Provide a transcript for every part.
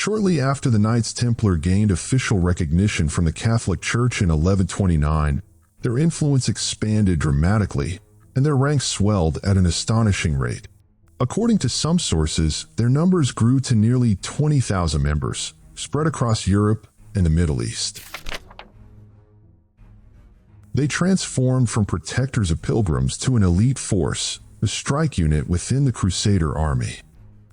Shortly after the Knights Templar gained official recognition from the Catholic Church in 1129, their influence expanded dramatically, and their ranks swelled at an astonishing rate. According to some sources, their numbers grew to nearly 20,000 members, spread across Europe and the Middle East. They transformed from protectors of pilgrims to an elite force, a strike unit within the Crusader army.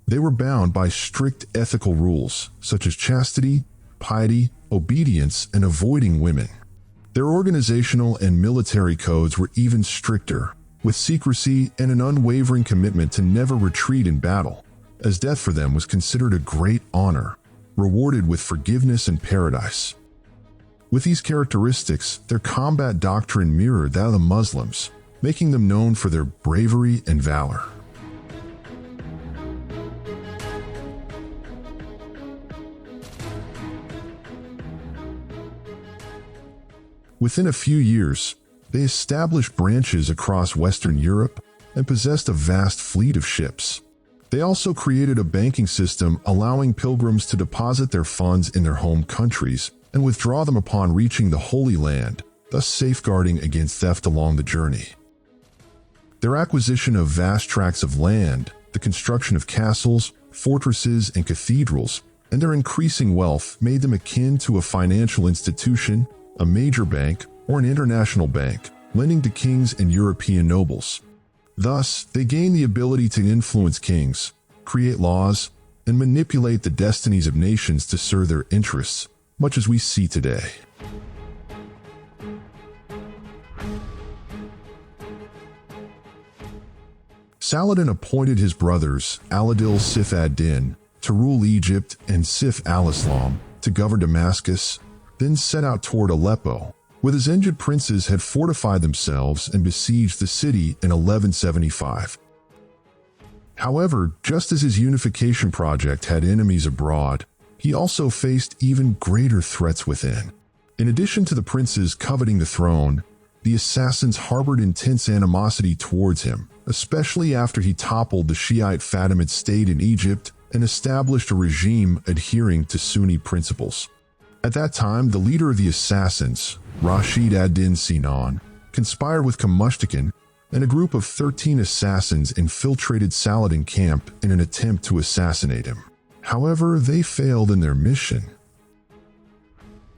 They were bound by strict ethical rules, such as chastity, piety, obedience, and avoiding women. Their organizational and military codes were even stricter, with secrecy and an unwavering commitment to never retreat in battle, as death for them was considered a great honor, rewarded with forgiveness and paradise. With these characteristics, their combat doctrine mirrored that of the Muslims, making them known for their bravery and valor. Within a few years, they established branches across Western Europe and possessed a vast fleet of ships. They also created a banking system allowing pilgrims to deposit their funds in their home countries and withdraw them upon reaching the Holy Land, thus safeguarding against theft along the journey. Their acquisition of vast tracts of land, the construction of castles, fortresses, and cathedrals, and their increasing wealth made them akin to a financial institution, a major bank, or an international bank, lending to kings and European nobles. Thus, they gained the ability to influence kings, create laws, and manipulate the destinies of nations to serve their interests, much as we see today. Saladin appointed his brothers Al-Adil Sif ad-Din to rule Egypt and Sif al-Islam to govern Damascus, then set out toward Aleppo, where the Zengid princes had fortified themselves and besieged the city in 1175. However, just as his unification project had enemies abroad, he also faced even greater threats within. In addition to the princes coveting the throne, the assassins harbored intense animosity towards him, especially after he toppled the Shiite Fatimid state in Egypt and established a regime adhering to Sunni principles. At that time, the leader of the assassins, Rashid ad-Din Sinan, conspired with Kamashtakan, and a group of 13 assassins infiltrated Saladin camp in an attempt to assassinate him. However, they failed in their mission.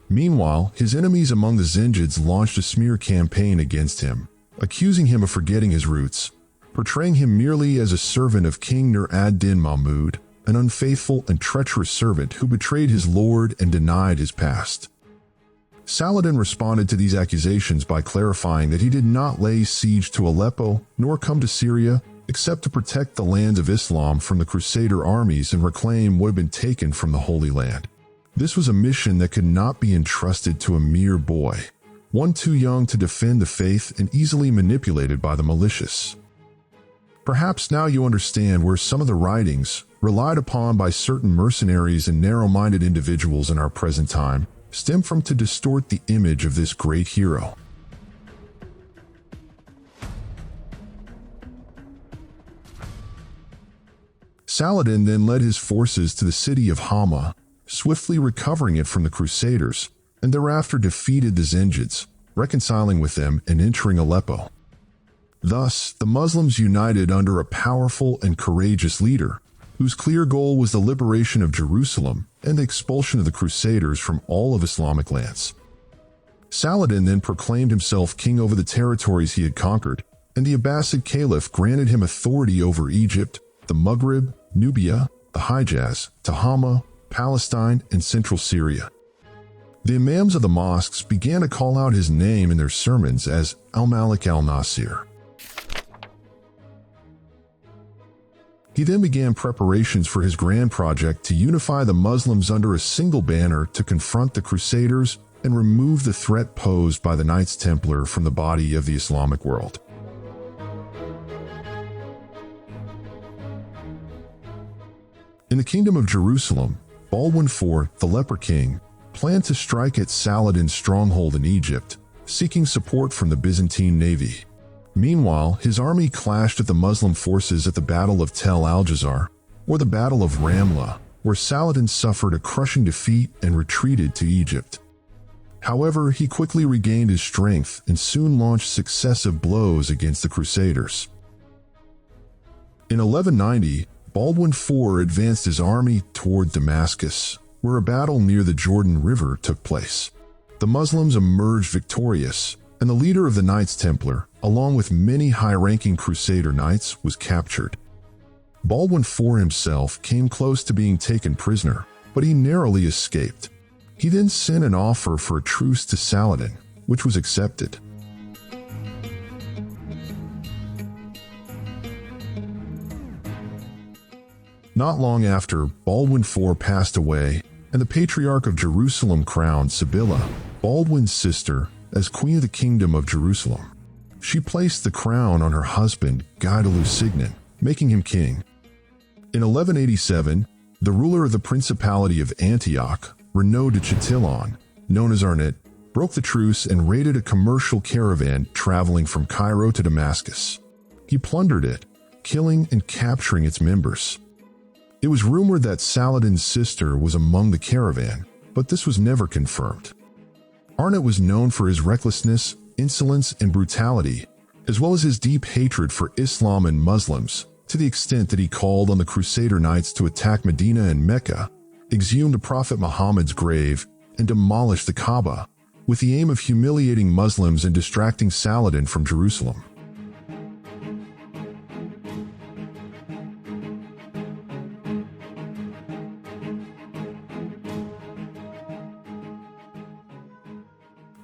Meanwhile, his enemies among the Zengids launched a smear campaign against him, accusing him of forgetting his roots, portraying him merely as a servant of King Nur ad-Din Mahmud, an unfaithful and treacherous servant who betrayed his lord and denied his past. Saladin responded to these accusations by clarifying that he did not lay siege to Aleppo nor come to Syria except to protect the lands of Islam from the Crusader armies and reclaim what had been taken from the Holy Land. This was a mission that could not be entrusted to a mere boy, one too young to defend the faith and easily manipulated by the malicious. Perhaps now you understand where some of the writings, relied upon by certain mercenaries and narrow-minded individuals in our present time, stem from to distort the image of this great hero. Saladin then led his forces to the city of Hama, swiftly recovering it from the Crusaders, and thereafter defeated the Zengids, reconciling with them and entering Aleppo. Thus, the Muslims united under a powerful and courageous leader, whose clear goal was the liberation of Jerusalem and the expulsion of the Crusaders from all of Islamic lands. Saladin then proclaimed himself king over the territories he had conquered, and the Abbasid Caliph granted him authority over Egypt, the Maghrib, Nubia, the Hijaz, Tahama, Palestine, and central Syria. The imams of the mosques began to call out his name in their sermons as Al-Malik al-Nasir. He then began preparations for his grand project to unify the Muslims under a single banner to confront the Crusaders and remove the threat posed by the Knights Templar from the body of the Islamic world. In the Kingdom of Jerusalem, Baldwin IV, the Leper King, planned to strike at Saladin's stronghold in Egypt, seeking support from the Byzantine navy. Meanwhile, his army clashed with the Muslim forces at the Battle of Tel al-Jazar, or the Battle of Ramla, where Saladin suffered a crushing defeat and retreated to Egypt. However, he quickly regained his strength and soon launched successive blows against the Crusaders. In 1190, Baldwin IV advanced his army toward Damascus, where a battle near the Jordan River took place. The Muslims emerged victorious, and the leader of the Knights Templar, along with many high-ranking Crusader knights, was captured. Baldwin IV himself came close to being taken prisoner, but he narrowly escaped. He then sent an offer for a truce to Saladin, which was accepted. Not long after, Baldwin IV passed away, and the Patriarch of Jerusalem crowned Sibylla, Baldwin's sister, as Queen of the Kingdom of Jerusalem. She placed the crown on her husband, Guy de Lusignan, making him king. In 1187, the ruler of the Principality of Antioch, Renaud de Chatillon, known as Arnett, broke the truce and raided a commercial caravan traveling from Cairo to Damascus. He plundered it, killing and capturing its members. It was rumored that Saladin's sister was among the caravan, but this was never confirmed. Arnett was known for his recklessness, insolence, and brutality, as well as his deep hatred for Islam and Muslims, to the extent that he called on the Crusader Knights to attack Medina and Mecca, exhumed Prophet Muhammad's grave, and demolished the Kaaba, with the aim of humiliating Muslims and distracting Saladin from Jerusalem.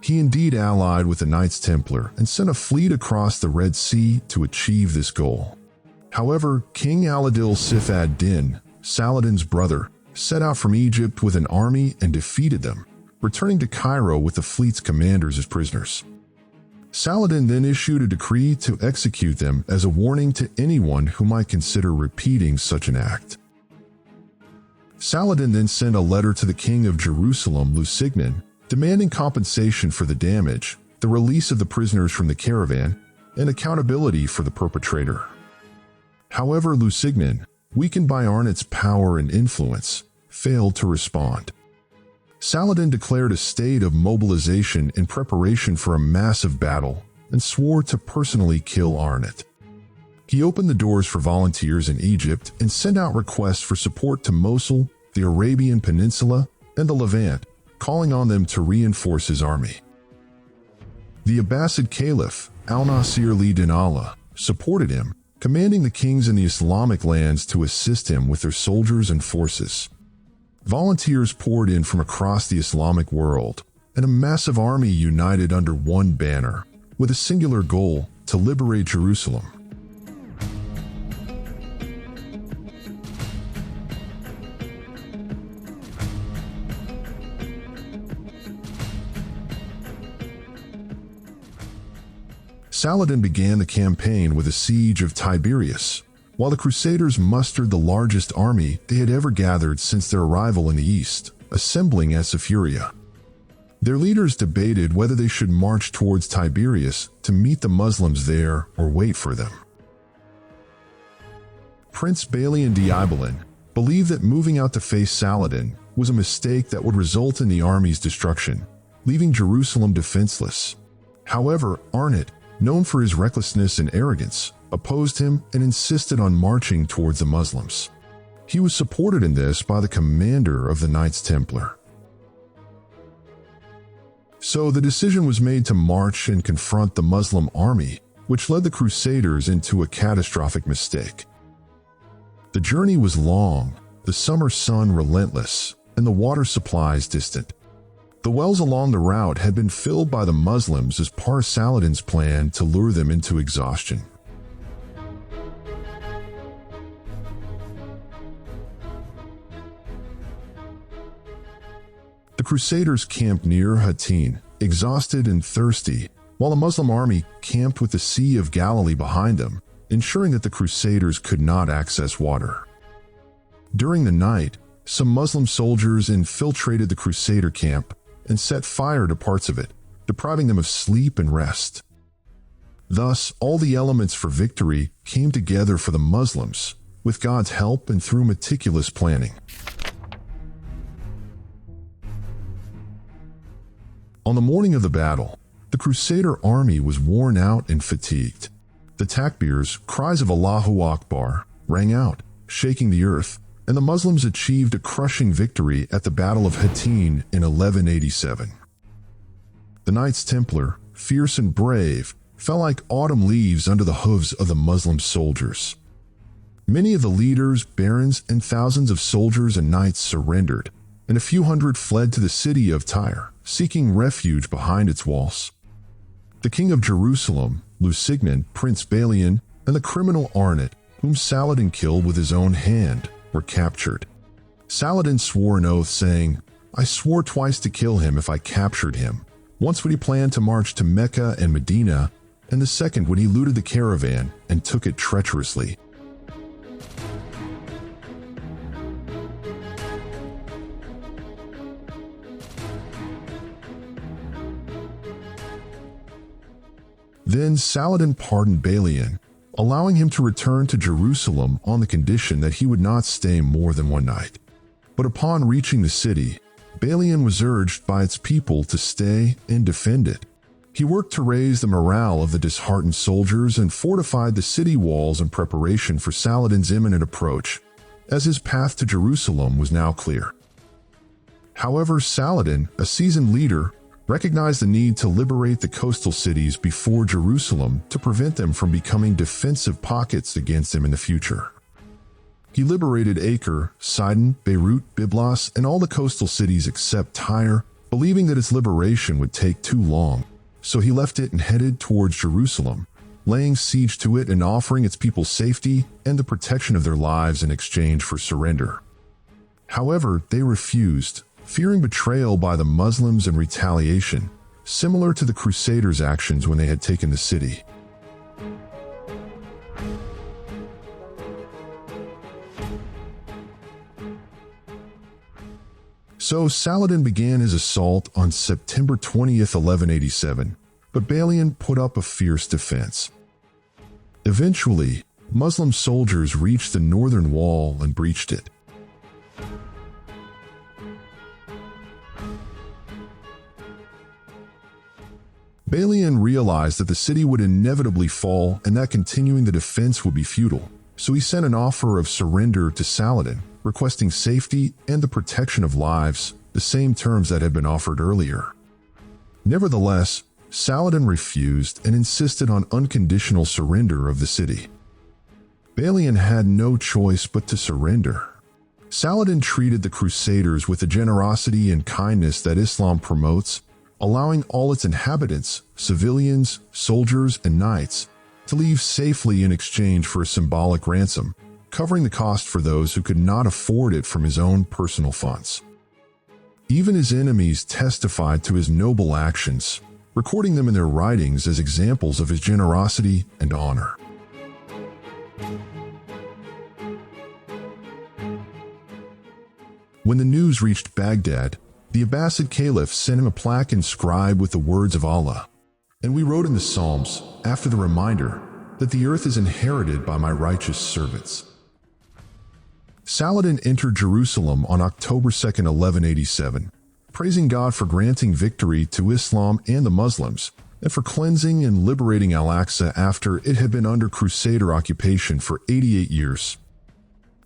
He indeed allied with the Knights Templar and sent a fleet across the Red Sea to achieve this goal. However, King Al-Adil Sif ad-Din, Saladin's brother, set out from Egypt with an army and defeated them, returning to Cairo with the fleet's commanders as prisoners. Saladin then issued a decree to execute them as a warning to anyone who might consider repeating such an act. Saladin then sent a letter to the king of Jerusalem, Lusignan, demanding compensation for the damage, the release of the prisoners from the caravan, and accountability for the perpetrator. However, Lusignan, weakened by Arnett's power and influence, failed to respond. Saladin declared a state of mobilization in preparation for a massive battle and swore to personally kill Arnett. He opened the doors for volunteers in Egypt and sent out requests for support to Mosul, the Arabian Peninsula, and the Levant, calling on them to reinforce his army. The Abbasid Caliph, Al-Nasir li-Din Allah, supported him, commanding the kings in the Islamic lands to assist him with their soldiers and forces. Volunteers poured in from across the Islamic world, and a massive army united under one banner, with a singular goal: to liberate Jerusalem. Saladin began the campaign with a siege of Tiberias, while the Crusaders mustered the largest army they had ever gathered since their arrival in the east, assembling at Sephuria. Their leaders debated whether they should march towards Tiberias to meet the Muslims there or wait for them. Prince Balian Diabolin believed that moving out to face Saladin was a mistake that would result in the army's destruction, leaving Jerusalem defenseless. However, Arnett, known for his recklessness and arrogance, opposed him and insisted on marching towards the Muslims. He was supported in this by the commander of the Knights Templar. So the decision was made to march and confront the Muslim army, which led the Crusaders into a catastrophic mistake. The journey was long, the summer sun relentless, and the water supplies distant. The wells along the route had been filled by the Muslims as part of Saladin's plan to lure them into exhaustion. The Crusaders camped near Hany, exhausted and thirsty, while the Muslim army camped with the Sea of Galilee behind them, ensuring that the Crusaders could not access water. During the night, some Muslim soldiers infiltrated the Crusader camp and set fire to parts of it, depriving them of sleep and rest. Thus, all the elements for victory came together for the Muslims, with God's help and through meticulous planning. On the morning of the battle, the Crusader army was worn out and fatigued. The takbirs, cries of Allahu Akbar, rang out, shaking the earth, and the Muslims achieved a crushing victory at the Battle of Hattin in 1187. The Knights Templar, fierce and brave, fell like autumn leaves under the hooves of the Muslim soldiers. Many of the leaders, barons, and thousands of soldiers and knights surrendered, and a few hundred fled to the city of Tyre, seeking refuge behind its walls. The king of Jerusalem, Lusignan, Prince Balian, and the criminal Arnott, whom Saladin killed with his own hand, were captured. Saladin swore an oath saying, "I swore twice to kill him if I captured him, once when he planned to march to Mecca and Medina, and the second when he looted the caravan and took it treacherously." Then Saladin pardoned Balian, allowing him to return to Jerusalem on the condition that he would not stay more than one night. But upon reaching the city, Balian was urged by its people to stay and defend it. He worked to raise the morale of the disheartened soldiers and fortified the city walls in preparation for Saladin's imminent approach, as his path to Jerusalem was now clear. However, Saladin, a seasoned leader, recognized the need to liberate the coastal cities before Jerusalem to prevent them from becoming defensive pockets against him in the future. He liberated Acre, Sidon, Beirut, Byblos, and all the coastal cities except Tyre, believing that its liberation would take too long, so he left it and headed towards Jerusalem, laying siege to it and offering its people safety and the protection of their lives in exchange for surrender. However, they refused, fearing betrayal by the Muslims and retaliation, similar to the Crusaders' actions when they had taken the city. So Saladin began his assault on September 20th, 1187, but Balian put up a fierce defense. Eventually, Muslim soldiers reached the northern wall and breached it. Balian realized that the city would inevitably fall and that continuing the defense would be futile, so he sent an offer of surrender to Saladin, requesting safety and the protection of lives, the same terms that had been offered earlier. Nevertheless, Saladin refused and insisted on unconditional surrender of the city. Balian had no choice but to surrender. Saladin treated the Crusaders with the generosity and kindness that Islam promotes, allowing all its inhabitants, civilians, soldiers, and knights, to leave safely in exchange for a symbolic ransom, covering the cost for those who could not afford it from his own personal funds. Even his enemies testified to his noble actions, recording them in their writings as examples of his generosity and honor. When the news reached Baghdad, the Abbasid Caliph sent him a plaque inscribed with the words of Allah, "And we wrote in the Psalms, after the reminder, that the earth is inherited by my righteous servants." Saladin entered Jerusalem on October 2nd, 1187, praising God for granting victory to Islam and the Muslims, and for cleansing and liberating Al-Aqsa after it had been under Crusader occupation for 88 years.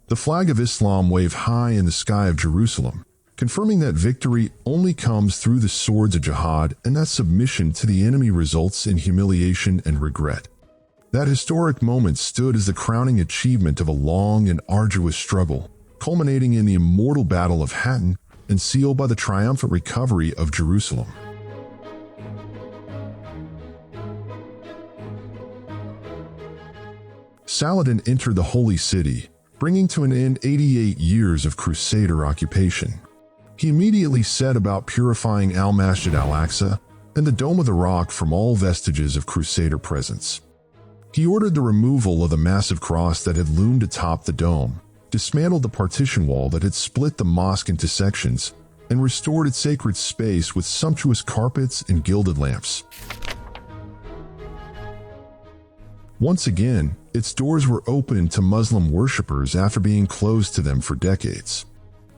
The flag of Islam waved high in the sky of Jerusalem, confirming that victory only comes through the swords of jihad and that submission to the enemy results in humiliation and regret. That historic moment stood as the crowning achievement of a long and arduous struggle, culminating in the immortal Battle of Hattin and sealed by the triumphant recovery of Jerusalem. Saladin entered the Holy City, bringing to an end 88 years of Crusader occupation. He immediately set about purifying Al-Masjid al-Aqsa and the Dome of the Rock from all vestiges of Crusader presence. He ordered the removal of the massive cross that had loomed atop the dome, dismantled the partition wall that had split the mosque into sections, and restored its sacred space with sumptuous carpets and gilded lamps. Once again, its doors were opened to Muslim worshippers after being closed to them for decades.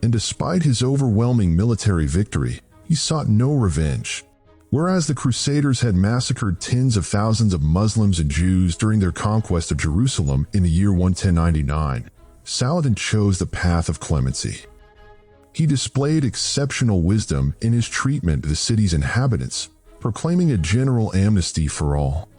And despite his overwhelming military victory, he sought no revenge. Whereas the Crusaders had massacred tens of thousands of Muslims and Jews during their conquest of Jerusalem in the year 1099, Saladin chose the path of clemency. He displayed exceptional wisdom in his treatment of the city's inhabitants, proclaiming a general amnesty for all.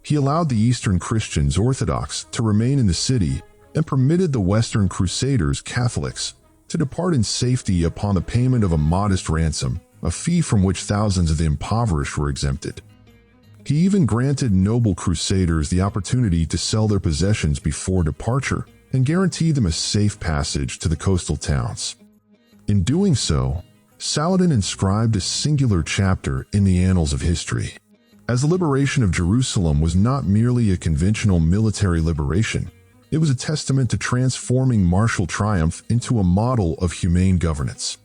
He allowed the Eastern Christians Orthodox to remain in the city and permitted the Western Crusaders Catholics to depart in safety upon the payment of a modest ransom, a fee from which thousands of the impoverished were exempted. He even granted noble crusaders the opportunity to sell their possessions before departure and guaranteed them a safe passage to the coastal towns. In doing so, Saladin inscribed a singular chapter in the annals of history. As the liberation of Jerusalem was not merely a conventional military liberation, it was a testament to transforming martial triumph into a model of humane governance.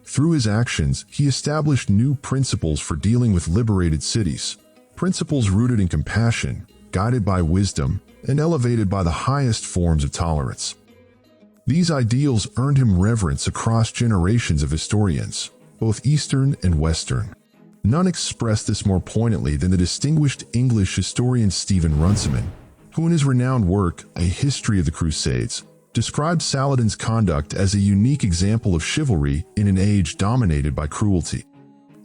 Through his actions, he established new principles for dealing with liberated cities, principles rooted in compassion, guided by wisdom, and elevated by the highest forms of tolerance. These ideals earned him reverence across generations of historians, both Eastern and Western. None expressed this more poignantly than the distinguished English historian Stephen Runciman, who in his renowned work, A History of the Crusades, described Saladin's conduct as a unique example of chivalry in an age dominated by cruelty.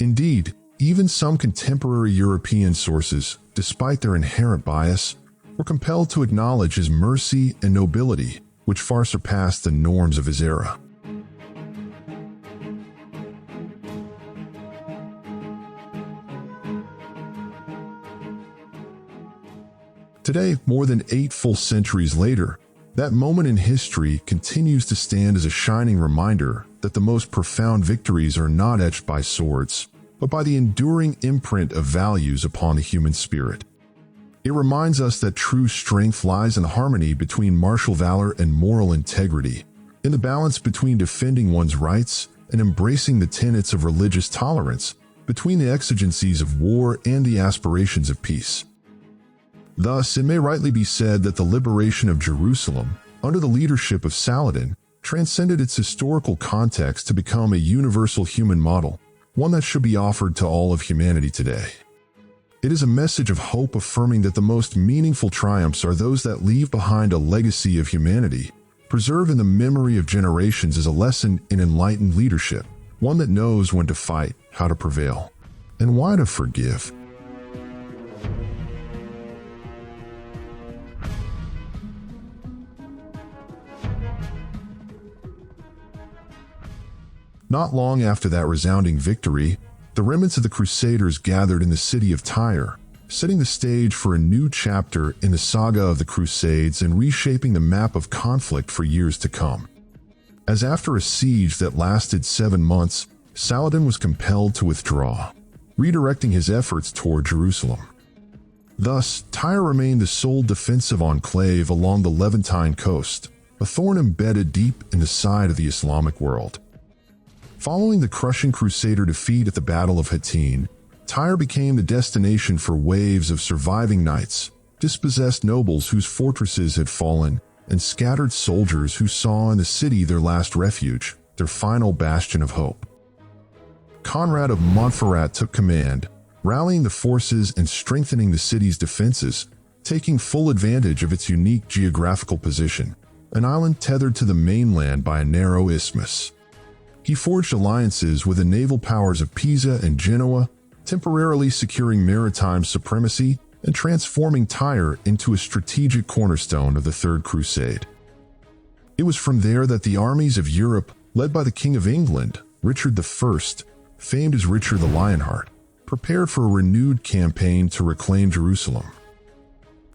Indeed, even some contemporary European sources, despite their inherent bias, were compelled to acknowledge his mercy and nobility, which far surpassed the norms of his era. Today, more than 8 full centuries later, that moment in history continues to stand as a shining reminder that the most profound victories are not etched by swords, but by the enduring imprint of values upon the human spirit. It reminds us that true strength lies in harmony between martial valor and moral integrity, in the balance between defending one's rights and embracing the tenets of religious tolerance, between the exigencies of war and the aspirations of peace. Thus, it may rightly be said that the liberation of Jerusalem, under the leadership of Saladin, transcended its historical context to become a universal human model, one that should be offered to all of humanity today. It is a message of hope affirming that the most meaningful triumphs are those that leave behind a legacy of humanity, preserved in the memory of generations as a lesson in enlightened leadership, one that knows when to fight, how to prevail, and why to forgive. Not long after that resounding victory, the remnants of the Crusaders gathered in the city of Tyre, setting the stage for a new chapter in the saga of the Crusades and reshaping the map of conflict for years to come. As after a siege that lasted 7 months, Saladin was compelled to withdraw, redirecting his efforts toward Jerusalem. Thus, Tyre remained the sole defensive enclave along the Levantine coast, a thorn embedded deep in the side of the Islamic world. Following the crushing Crusader defeat at the Battle of Hany, Tyre became the destination for waves of surviving knights, dispossessed nobles whose fortresses had fallen, and scattered soldiers who saw in the city their last refuge, their final bastion of hope. Conrad of Montferrat took command, rallying the forces and strengthening the city's defenses, taking full advantage of its unique geographical position, an island tethered to the mainland by a narrow isthmus. He forged alliances with the naval powers of Pisa and Genoa, temporarily securing maritime supremacy and transforming Tyre into a strategic cornerstone of the Third Crusade. It was from there that the armies of Europe, led by the King of England, Richard I, famed as Richard the Lionheart, prepared for a renewed campaign to reclaim Jerusalem.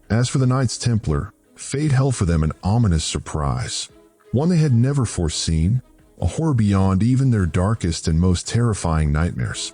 As for the Knights Templar, fate held for them an ominous surprise, one they had never foreseen, a horror beyond even their darkest and most terrifying nightmares.